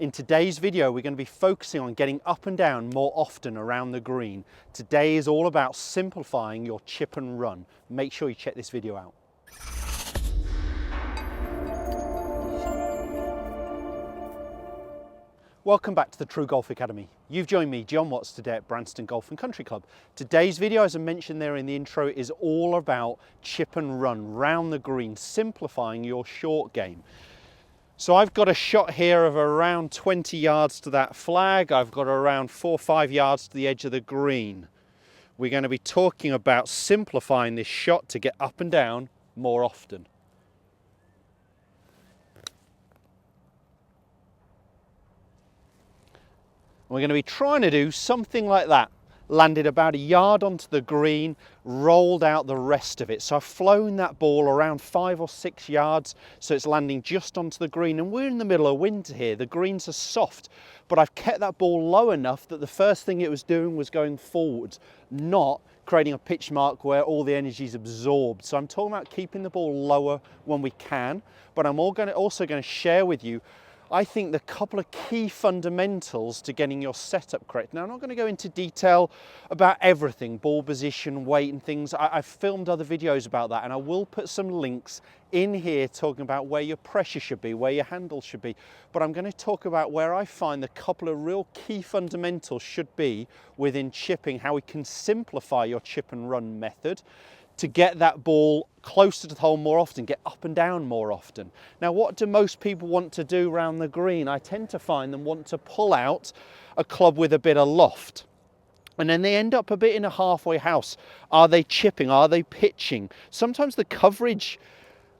In today's video, we're going to be focusing on getting up and down more often around the green. Today is all about simplifying your chip and run. Make sure you check this video out. Welcome back to the TruGolf Academy. You've joined me, Jon Watts, today at Branston Golf and Country Club. Today's video, as I mentioned there in the intro, is all about chip and run round the green, simplifying your short game. So I've got a shot here of around 20 yards to that flag. I've got around 4 or 5 yards to the edge of the green. We're going to be talking about simplifying this shot to get up and down more often. We're going to be trying to do something like that. Landed about a yard onto the green, rolled out the rest of it. So I've flown that ball around 5 or 6 yards, so it's landing just onto the green. And we're in the middle of winter here. The greens are soft, but I've kept that ball low enough that the first thing it was doing was going forwards, not creating a pitch mark where all the energy is absorbed. So I'm talking about keeping the ball lower when we can, but I'm also going to share with you I think the couple of key fundamentals to getting your setup correct. Now, I'm not going to go into detail about everything, ball position, weight and things. I've filmed other videos about that, and I will put some links in here talking about where your pressure should be, where your handle should be. But I'm going to talk about where I find the couple of real key fundamentals should be within chipping, how we can simplify your chip and run method to get that ball closer to the hole more often, get up and down more often. Now, what do most people want to do around the green? I tend to find them want to pull out a club with a bit of loft. And then they end up a bit in a halfway house. Are they chipping? Are they pitching? Sometimes the coverage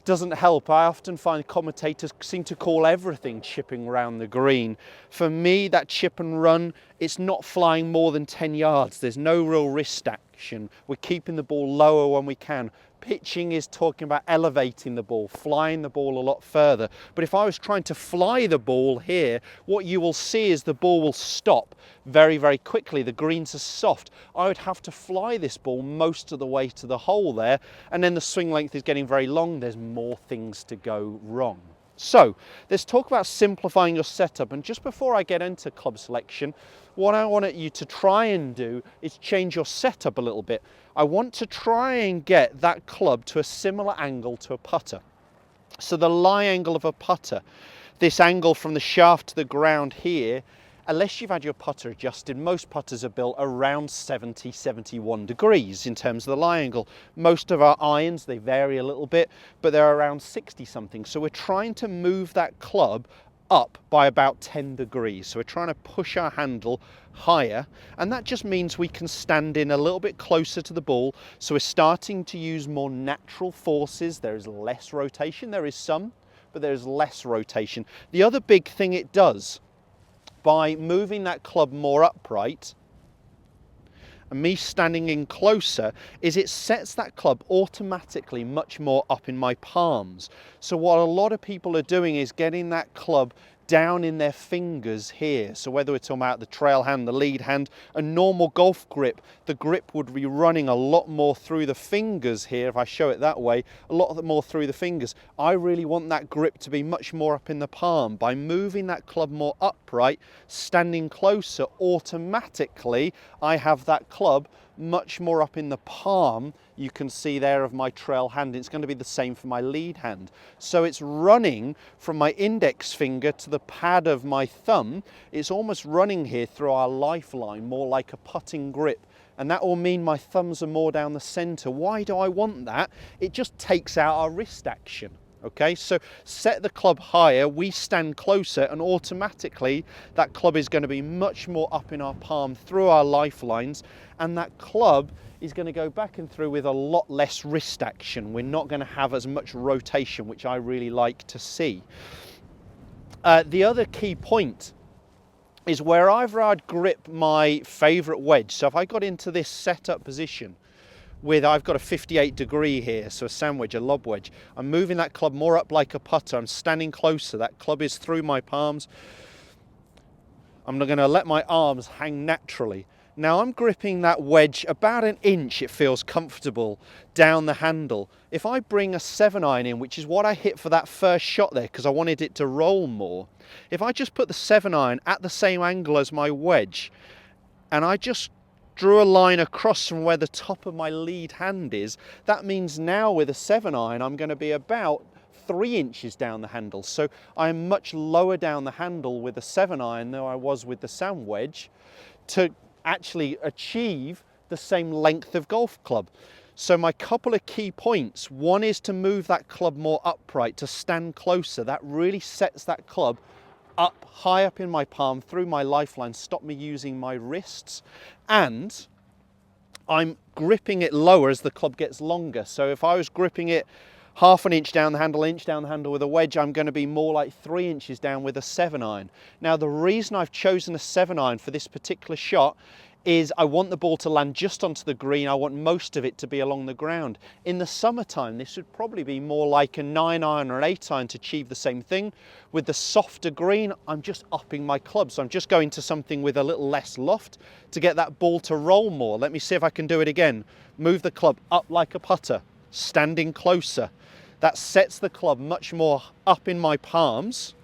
doesn't help. I often find commentators seem to call everything chipping around the green. For me, that chip and run, it's not flying more than 10 yards. There's no real wrist action. We're keeping the ball lower when we can. Pitching is talking about elevating the ball, flying the ball a lot further. But if I was trying to fly the ball here, what you will see is the ball will stop very, very quickly. The greens are soft. I would have to fly this ball most of the way to the hole there, and then the swing length is getting very long. There's more things to go wrong. So let's talk about simplifying your setup. And just before I get into club selection, what I want you to try and do is change your setup a little bit. I want to try and get that club to a similar angle to a putter. So the lie angle of a putter, this angle from the shaft to the ground here, unless you've had your putter adjusted, most putters are built around 70, 71 degrees in terms of the lie angle. Most of our irons, they vary a little bit, but they're around 60 something. So we're trying to move that club up by about 10 degrees. So we're trying to push our handle higher, and that just means we can stand in a little bit closer to the ball. So we're starting to use more natural forces. There is less rotation. There is some, but there is less rotation. The other big thing it does, by moving that club more upright and me standing in closer, is it sets that club automatically much more up in my palms. So what a lot of people are doing is getting that club down in their fingers here. So whether we're talking about the trail hand, the lead hand, a normal golf grip, the grip would be running a lot more through the fingers here. If I show it that way, a lot more through the fingers. I really want that grip to be much more up in the palm. By moving that club more upright, standing closer, automatically I have that club much more up in the palm. You can see there of my trail hand. It's going to be the same for my lead hand. So it's running from my index finger to the pad of my thumb. It's almost running here through our lifeline, more like a putting grip. And that will mean my thumbs are more down the center. Why do I want that? It just takes out our wrist action. Okay, so set the club higher, we stand closer, and automatically that club is going to be much more up in our palm through our lifelines, and that club is going to go back and through with a lot less wrist action. We're not going to have as much rotation, which I really like to see. The other key point is wherever I'd grip my favorite wedge. So if I got into this setup position, I've got a 58 degree here, so a sand wedge, a lob wedge. I'm moving that club more up like a putter. I'm standing closer. That club is through my palms. I'm not going to let my arms hang naturally. Now I'm gripping that wedge about an inch, it feels comfortable, down the handle. If I bring a 7-iron in, which is what I hit for that first shot there because I wanted it to roll more, if I just put the 7-iron at the same angle as my wedge and I just drew a line across from where the top of my lead hand is, that means now with a 7-iron I'm going to be about 3 inches down the handle. So I'm much lower down the handle with a 7-iron than I was with the sand wedge to actually achieve the same length of golf club. So my couple of key points, one is to move that club more upright, to stand closer. That really sets that club up, high up in my palm, through my lifeline, stop me using my wrists. And I'm gripping it lower as the club gets longer. So if I was gripping it half an inch down the handle, inch down the handle with a wedge, I'm going to be more like 3 inches down with a 7-iron. Now the reason I've chosen a 7-iron for this particular shot is I want the ball to land just onto the green. I want most of it to be along the ground. In the summertime, this would probably be more like a 9-iron or an 8-iron to achieve the same thing. With the softer green, I'm just upping my club. So I'm just going to something with a little less loft to get that ball to roll more. Let me see if I can do it again. Move the club up like a putter, standing closer. That sets the club much more up in my palms.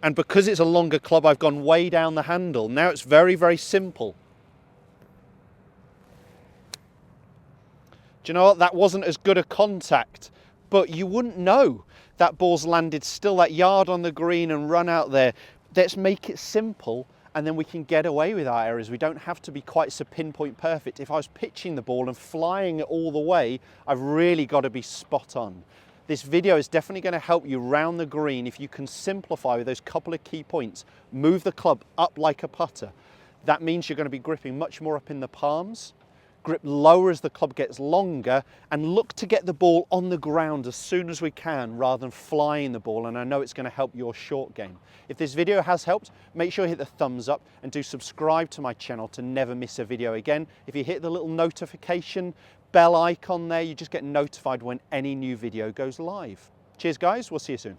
And because it's a longer club, I've gone way down the handle. Now it's very, very simple. Do you know what? That wasn't as good a contact, but you wouldn't know that ball's landed still that yard on the green and run out there. Let's make it simple, and then we can get away with our errors. We don't have to be quite so pinpoint perfect. If I was pitching the ball and flying it all the way, I've really got to be spot on. This video is definitely going to help you round the green if you can simplify with those couple of key points. Move the club up like a putter. That means you're going to be gripping much more up in the palms. Grip lower as the club gets longer, and look to get the ball on the ground as soon as we can rather than flying the ball, and I know it's going to help your short game. If this video has helped, make sure you hit the thumbs up and do subscribe to my channel to never miss a video again. If you hit the little notification bell icon there, you just get notified when any new video goes live. Cheers guys, we'll see you soon.